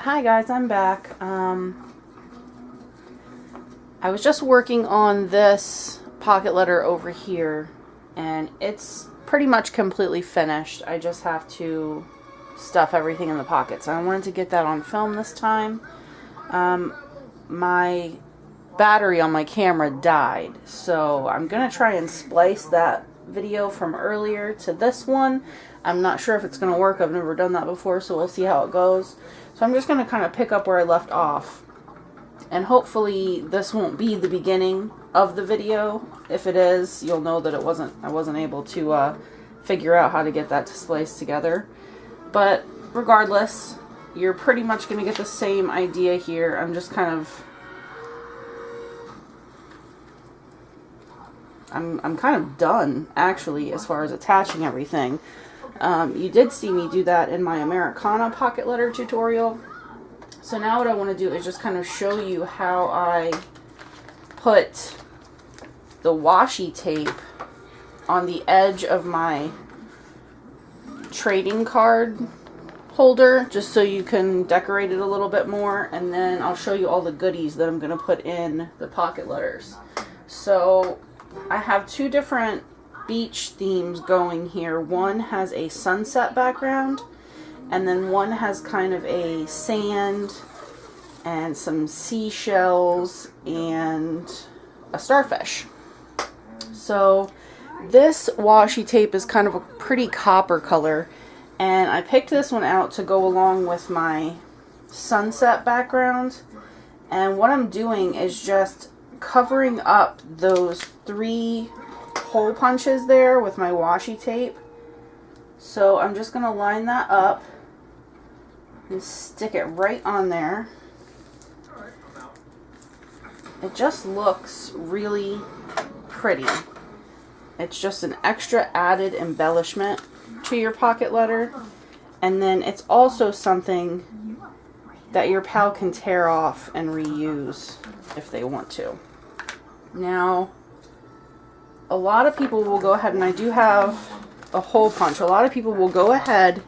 Hi guys, I'm back. I was just working on this pocket letter over here, and it's pretty much completely finished. I just have to stuff everything in the pockets. I wanted to get that on film this time. My battery on my camera died, so I'm gonna try and splice that video from earlier to this one. I'm not sure if it's gonna work. I've never done that before, so we'll see how it goes. So I'm just gonna kind of pick up where I left off, and hopefully this won't be the beginning of the video. If it is, you'll know that I wasn't able to figure out how to get that to splice together. But regardless, you're pretty much gonna get the same idea here. I'm just kind of I'm kind of done, actually, as far as attaching everything. You did see me do that in my Americana pocket letter tutorial. So now what I want to do is just kind of show you how I put the washi tape on the edge of my trading card holder, just so you can decorate it a little bit more, and then I'll show you all the goodies that I'm going to put in the pocket letters. So I have two different beach themes going here. One has a sunset background, and then one has kind of a sand and some seashells and a starfish. So this washi tape is kind of a pretty copper color, and I picked this one out to go along with my sunset background. And what I'm doing is just covering up those three hole punches there with my washi tape. So I'm just going to line that up and stick it right on there. It just looks really pretty. It's just an extra added embellishment to your pocket letter, and then it's also something that your pal can tear off and reuse if they want to. Now, a lot of people will go ahead, and I do have a hole punch. A lot of people will go ahead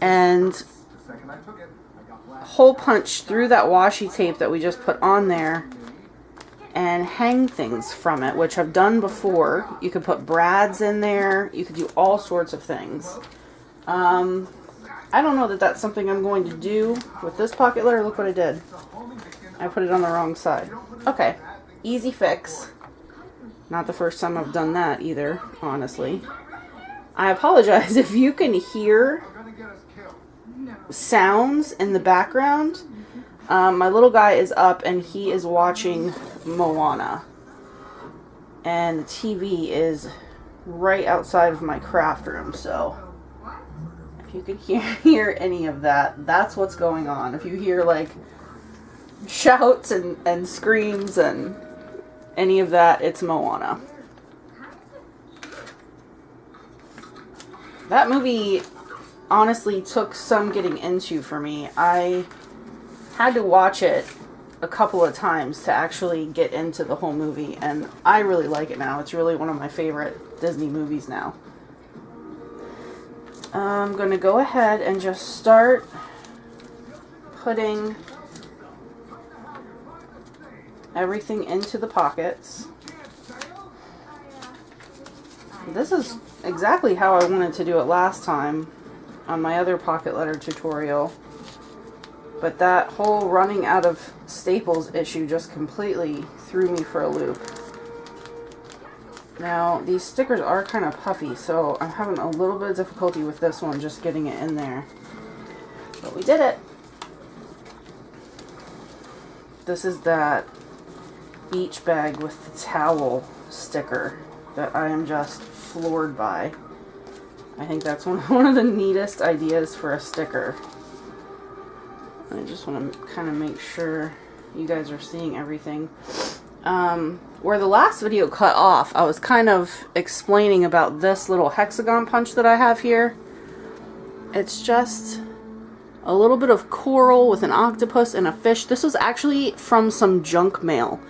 and hole punch through that washi tape that we just put on there and hang things from it, which I've done before. You could put brads in there. You could do all sorts of things. I don't know that that's something I'm going to do with this pocket letter. Look what I did. I put it on the wrong side. Okay, easy fix. Not the first time I've done that either, honestly. I apologize if you can hear sounds in the background. My little guy is up and he is watching Moana. And the TV is right outside of my craft room, so if you can hear any of that, that's what's going on. If you hear like shouts and screams and any of that, it's Moana. That movie honestly took some getting into for me. I had to watch it a couple of times to actually get into the whole movie, and I really like it now. It's really one of my favorite Disney movies now. I'm going to go ahead and just start putting everything into the pockets. This is exactly how I wanted to do it last time on my other pocket letter tutorial, but that whole running out of staples issue just completely threw me for a loop. Now these stickers are kind of puffy, so I'm having a little bit of difficulty with this one, just getting it in there, but we did it. This is that beach bag with the towel sticker that I am just floored by. I think that's one of the neatest ideas for a sticker. I just want to kind of make sure you guys are seeing everything. Where the last video cut off, I was kind of explaining about this little hexagon punch that I have here. It's just a little bit of coral with an octopus and a fish. This was actually from some junk mail.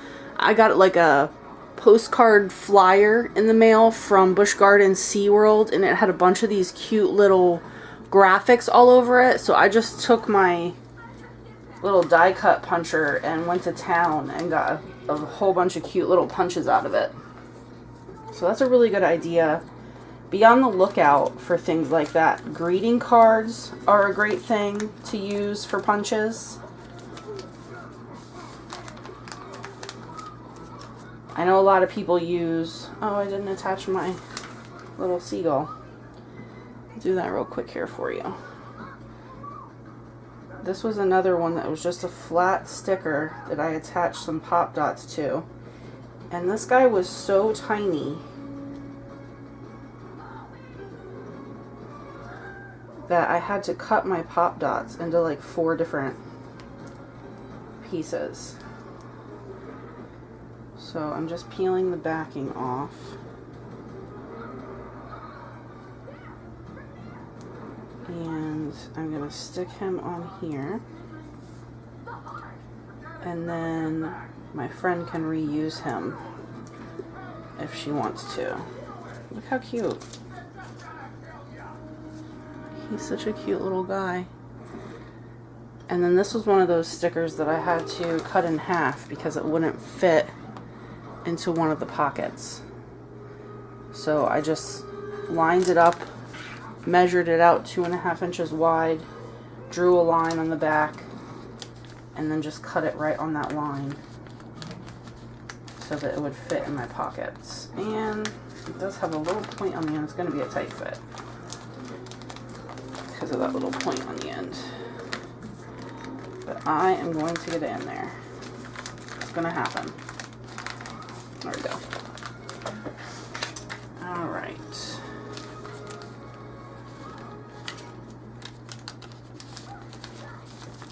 I got like a postcard flyer in the mail from Busch Gardens SeaWorld, and it had a bunch of these cute little graphics all over it. So I just took my little die cut puncher and went to town and got a whole bunch of cute little punches out of it. So that's a really good idea. Be on the lookout for things like that. Greeting cards are a great thing to use for punches. I know a lot of people use... Oh, I didn't attach my little seagull. I'll do that real quick here for you. This was another one that was just a flat sticker that I attached some pop dots to. And this guy was so tiny that I had to cut my pop dots into like 4 different pieces. So I'm just peeling the backing off. And I'm going to stick him on here. And then my friend can reuse him if she wants to. Look how cute. He's such a cute little guy. And then this was one of those stickers that I had to cut in half because it wouldn't fit into one of the pockets. So I just lined it up, measured it out 2.5 inches wide, drew a line on the back, and then just cut it right on that line so that it would fit in my pockets. And it does have a little point on the end. It's going to be a tight fit because of that little point on the end. But I am going to get it in there. It's going to happen. There we go. All right.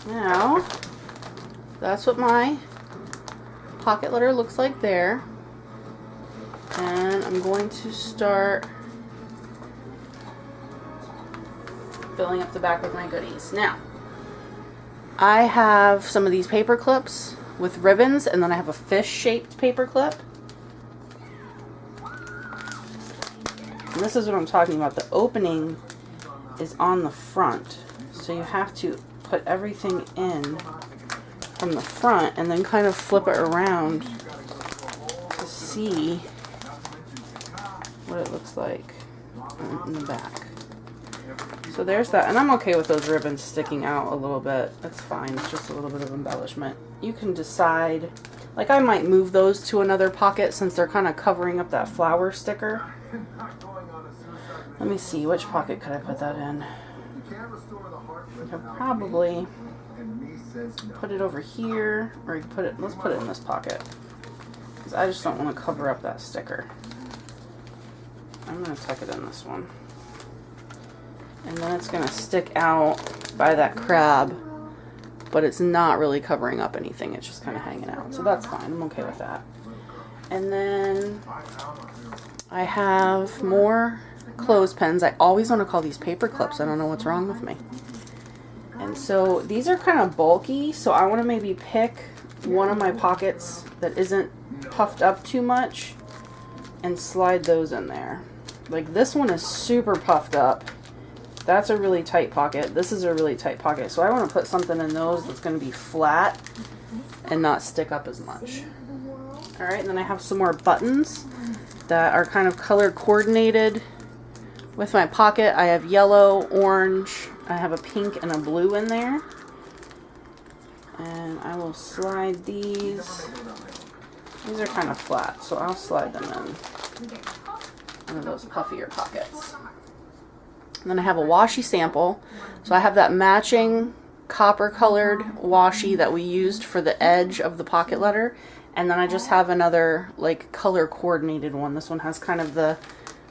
Now, that's what my pocket letter looks like there. And I'm going to start filling up the back with my goodies. Now, I have some of these paper clips with ribbons, and then I have a fish-shaped paper clip. And this is what I'm talking about. The opening is on the front, so you have to put everything in from the front and then kind of flip it around to see what it looks like in the back. So there's that, and I'm okay with those ribbons sticking out a little bit. That's fine. It's just a little bit of embellishment. You can decide, like I might move those to another pocket since they're kind of covering up that flower sticker. Let me see, which pocket could I put that in? I could probably put it over here, or you put it, let's put it in this pocket, because I just don't want to cover up that sticker. I'm going to tuck it in this one. And then it's going to stick out by that crab, but it's not really covering up anything. It's just kind of hanging out. So that's fine. I'm okay with that. And then I have more clothespins. I always want to call these paper clips. I don't know what's wrong with me. And so these are kind of bulky, so I want to maybe pick one of my pockets that isn't puffed up too much and slide those in there. Like this one is super puffed up. That's a really tight pocket. This is a really tight pocket. So I want to put something in those that's going to be flat and not stick up as much. Alright, and then I have some more buttons that are kind of color coordinated with my pocket. I have yellow, orange, I have a pink and a blue in there. And I will slide these. These are kind of flat, so I'll slide them in one of those puffier pockets. And then I have a washi sample. So I have that matching copper colored washi that we used for the edge of the pocket letter. And then I just have another like color coordinated one. This one has kind of the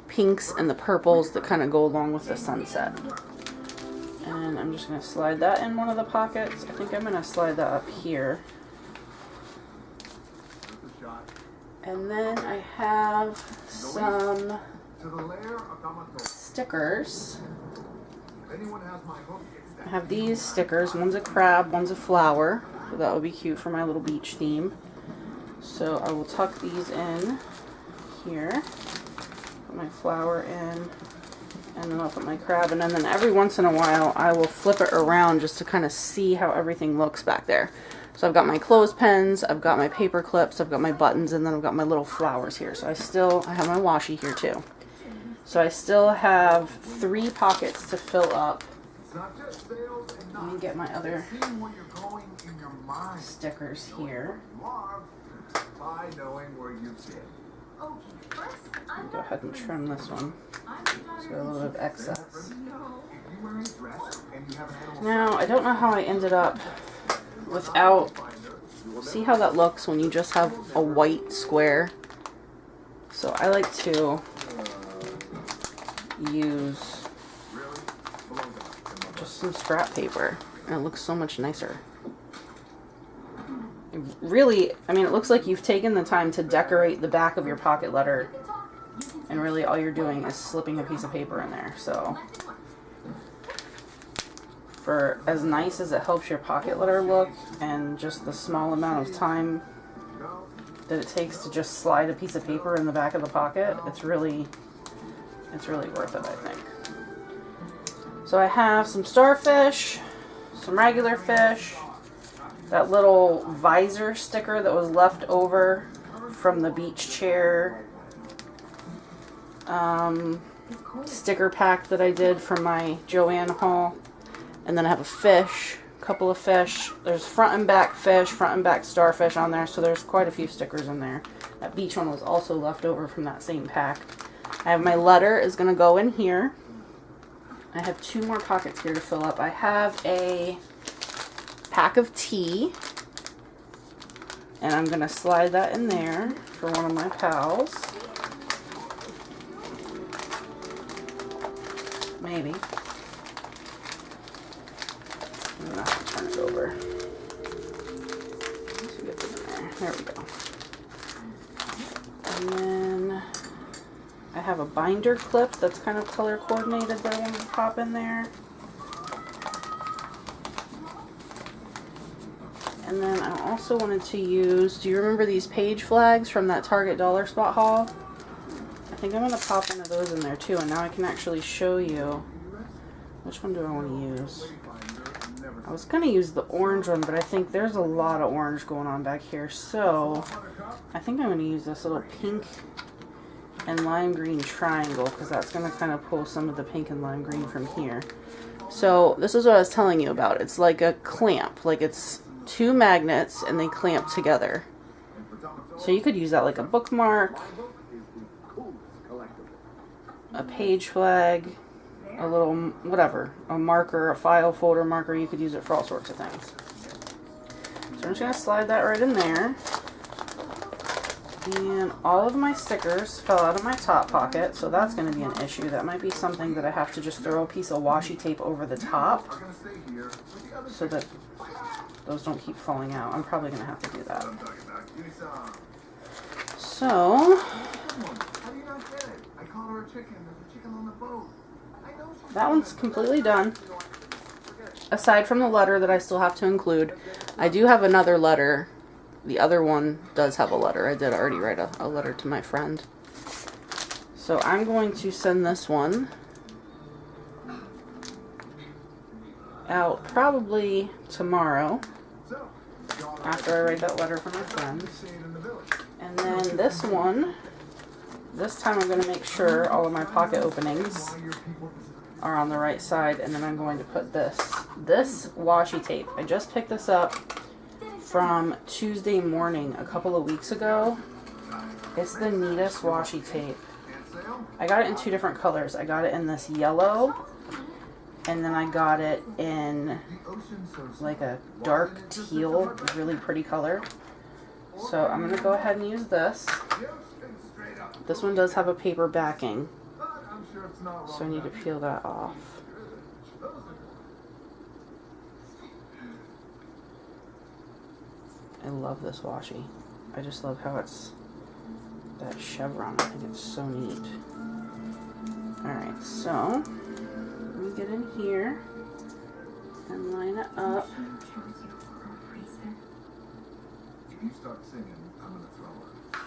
pinks and the purples that kind of go along with the sunset. And I'm just going to slide that in one of the pockets. I think I'm going to slide that up here. And then I have some stickers. I have these stickers. One's a crab, one's a flower. So that would be cute for my little beach theme. So I will tuck these in here. Put my flower in. And then I'll put my crab in, and then every once in a while I will flip it around just to kind of see how everything looks back there. So I've got my clothespins, I've got my paper clips, I've got my buttons, and then I've got my little flowers here. So I have my washi here too. So I still have 3 pockets to fill up. Let me get my other stickers here. Go ahead and trim this one. So a little bit of excess. Now, I don't know how I ended up without... See how that looks when you just have a white square? So I like to use just some scrap paper, and it looks so much nicer. Really, I mean, it looks like you've taken the time to decorate the back of your pocket letter, and really all you're doing is slipping a piece of paper in there. So for as nice as it helps your pocket letter look, and just the small amount of time that it takes to just slide a piece of paper in the back of the pocket, it's really worth it, I think. So I have some starfish, some regular fish, that little visor sticker that was left over from the beach chair sticker pack that I did from my Joann haul. And then I have a fish, a couple of fish. There's front and back fish, front and back starfish on there, so there's quite a few stickers in there. That beach one was also left over from that same pack. I have my letter is going to go in here. I have 2 more pockets here to fill up. I have a pack of tea, and I'm going to slide that in there for one of my pals. Maybe. I'm going to have to turn it over. So get it in there. There we go. And then I have a binder clip that's kind of color coordinated that I want to pop in there. And then I also wanted to use, do you remember these page flags from that Target Dollar Spot haul? I think I'm going to pop one of those in there too, and now I can actually show you. Which one do I want to use? I was going to use the orange one, but I think there's a lot of orange going on back here, so I think I'm going to use this little pink and lime green triangle, because that's going to kind of pull some of the pink and lime green from here. So this is what I was telling you about. It's like a clamp, like it's 2 magnets and they clamp together. So you could use that like a bookmark, a page flag, a little whatever, a marker, a file folder marker. You could use it for all sorts of things. So I'm just going to slide that right in there. And all of my stickers fell out of my top pocket, so that's going to be an issue. That might be something that I have to just throw a piece of washi tape over the top so that those don't keep falling out. I'm probably going to have to do that. So that one's completely done. Aside from the letter that I still have to include, I do have another letter. The other one does have a letter. I did already write a letter to my friend. So I'm going to send this one out probably tomorrow after I write that letter for my friends. And then this one, this time I'm going to make sure all of my pocket openings are on the right side, and then I'm going to put this washi tape. I just picked this up from Tuesday Morning a couple of weeks ago. It's the neatest washi tape. I got it in 2 different colors. I got it in this yellow, and then I got it in like a dark teal, really pretty color. So I'm going to go ahead and use this. This one does have a paper backing, so I need to peel that off. I love this washi. I just love how it's that chevron. I think it's so neat. Alright, so let me get in here and line it up. If you start singing, I'm gonna throw her.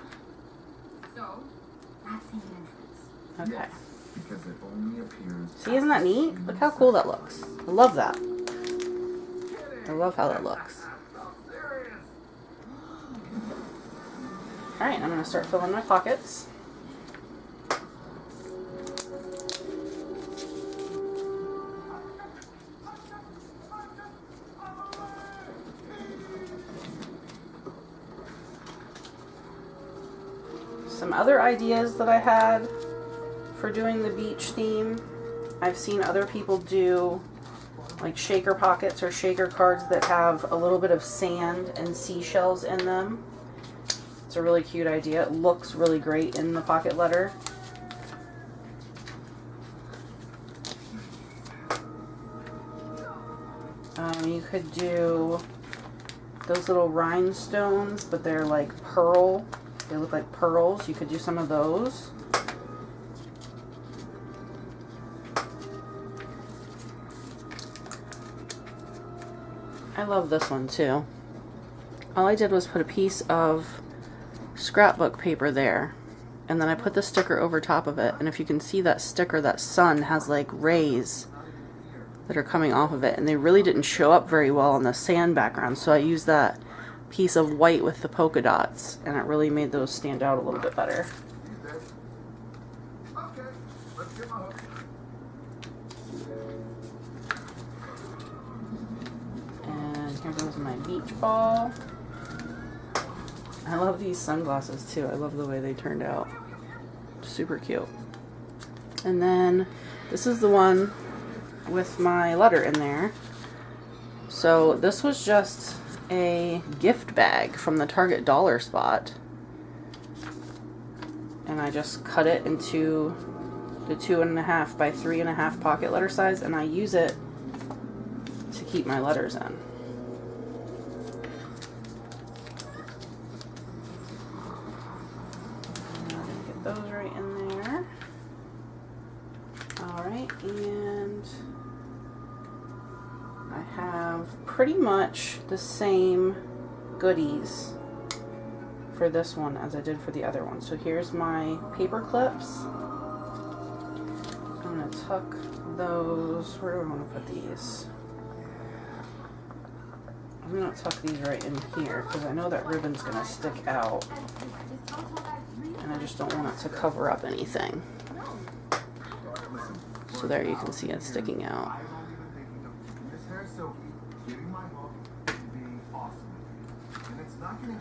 So, that's the entrance. Okay. because it only appears. See, isn't that neat? Look how cool that looks. I love that. I love how that looks. Alright, I'm going to start filling my pockets. Some other ideas that I had for doing the beach theme, I've seen other people do like shaker pockets or shaker cards that have a little bit of sand and seashells in them. It's a really cute idea. It looks really great in the pocket letter. You could do those little rhinestones, but they're like pearl. They look like pearls. You could do some of those. I love this one too. All I did was put a piece of scrapbook paper there, and then I put the sticker over top of it, and if you can see that sticker, that sun has like rays that are coming off of it, and they really didn't show up very well on the sand background, so I used that piece of white with the polka dots, and it really made those stand out a little bit better. Okay, let's get my hook. And here goes my beach ball. I love these sunglasses too. I love the way they turned out. Super cute. And then this is the one with my letter in there. So this was just a gift bag from the Target dollar spot. And I just cut it into the 2.5 by 3.5 pocket letter size, and I use it to keep my letters in. Get those right in there. Alright, and I have pretty much the same goodies for this one as I did for the other one. So here's my paper clips. I'm going to tuck those. Where do I want to put these? I'm going to tuck these right in here because I know that ribbon's going to stick out. And I just don't want it to cover up anything. So there you can see it sticking out.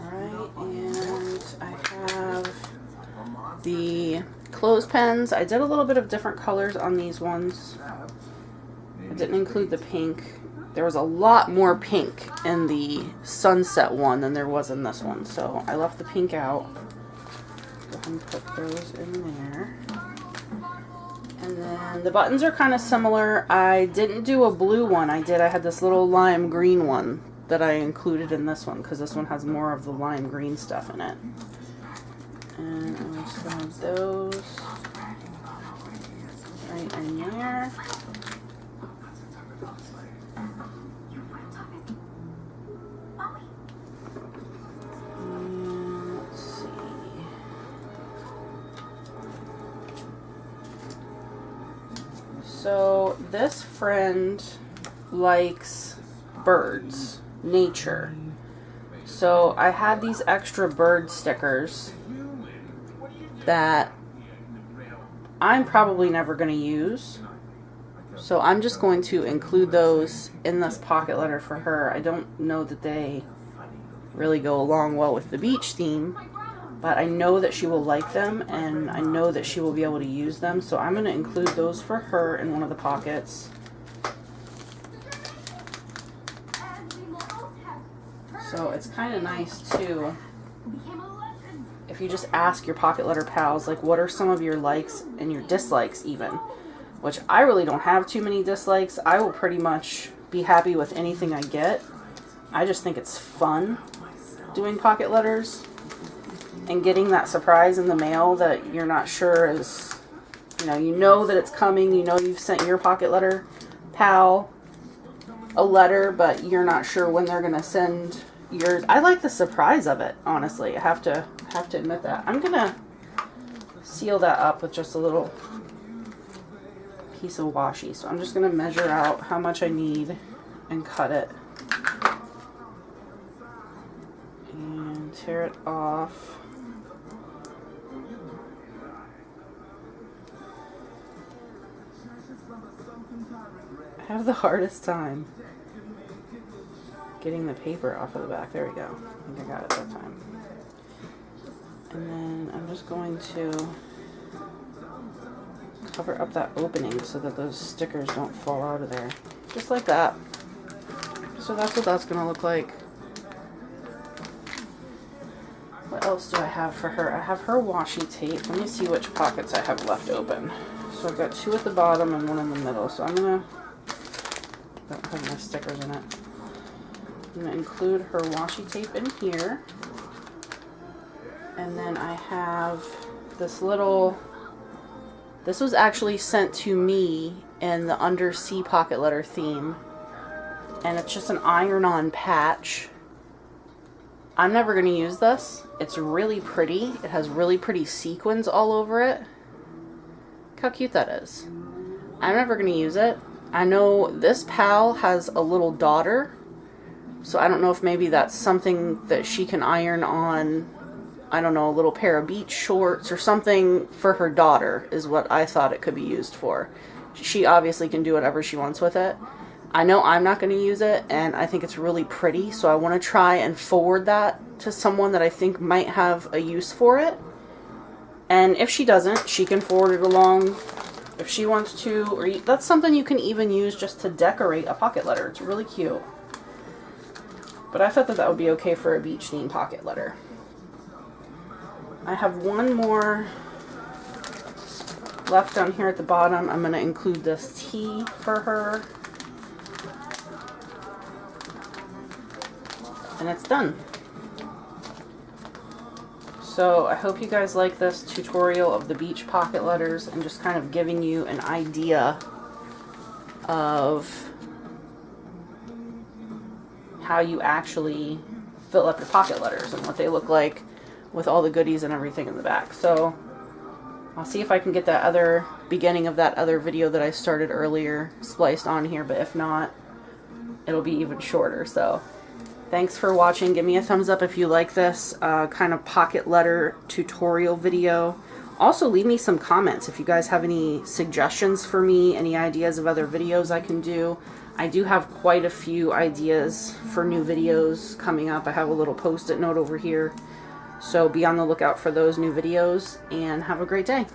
Alright, and I have the clothespins. I did a little bit of different colors on these ones. I didn't include the pink. There was a lot more pink in the sunset one than there was in this one, so I left the pink out. Go ahead and put those in there. And then the buttons are kind of similar. I didn't do a blue one. I had this little lime green one that I included in this one because this one has more of the lime green stuff in it. And I'll slide those right in there. And let's see. So this friend likes birds, nature. So I had these extra bird stickers that I'm probably never going to use. So I'm just going to include those in this pocket letter for her. I don't know that they really go along well with the beach theme, but I know that she will like them, and I know that she will be able to use them. So I'm going to include those for her in one of the pockets. So it's kind of nice too, if you just ask your pocket letter pals, like, what are some of your likes and your dislikes even, which I really don't have too many dislikes. I will pretty much be happy with anything I get. I just think it's fun doing pocket letters and getting that surprise in the mail that you're not sure is, you know that it's coming, you've sent your pocket letter pal a letter, but you're not sure when they're going to send yours. I like the surprise of it, honestly. I have to admit that. I'm going to seal that up with just a little piece of washi. So I'm just going to measure out how much I need and cut it. And tear it off. I have the hardest time getting the paper off of the back. There we go. I think I got it that time. And then I'm just going to cover up that opening so that those stickers don't fall out of there. Just like that. So that's what that's going to look like. What else do I have for her? I have her washi tape. Let me see which pockets I have left open. So I've got 2 at the bottom and 1 in the middle. So I'm going to... don't have my stickers in it. I'm going to include her washi tape in here. And then I have this little... this was actually sent to me in the Undersea pocket letter theme. And it's just an iron-on patch. I'm never going to use this. It's really pretty. It has really pretty sequins all over it. Look how cute that is. I'm never going to use it. I know this pal has a little daughter, so I don't know if maybe that's something that she can iron on, I don't know, a little pair of beach shorts or something for her daughter is what I thought it could be used for. She obviously can do whatever she wants with it. I know I'm not going to use it, and I think it's really pretty, so I want to try and forward that to someone that I think might have a use for it. And if she doesn't, she can forward it along if she wants to, or that's something you can even use just to decorate a pocket letter. It's really cute. But I thought that that would be okay for a beach theme pocket letter. I have one more left down here at the bottom. I'm going to include this T for her. And it's done. So I hope you guys like this tutorial of the beach pocket letters and just kind of giving you an idea of how you actually fill up your pocket letters and what they look like with all the goodies and everything in the back. So I'll see if I can get that other beginning of that other video that I started earlier spliced on here, but if not, it'll be even shorter. So thanks for watching. Give me a thumbs up if you like this kind of pocket letter tutorial video. Also, leave me some comments if you guys have any suggestions for me, any ideas of other videos I can do. I do have quite a few ideas for new videos coming up. I have a little post-it note over here. So be on the lookout for those new videos, and have a great day.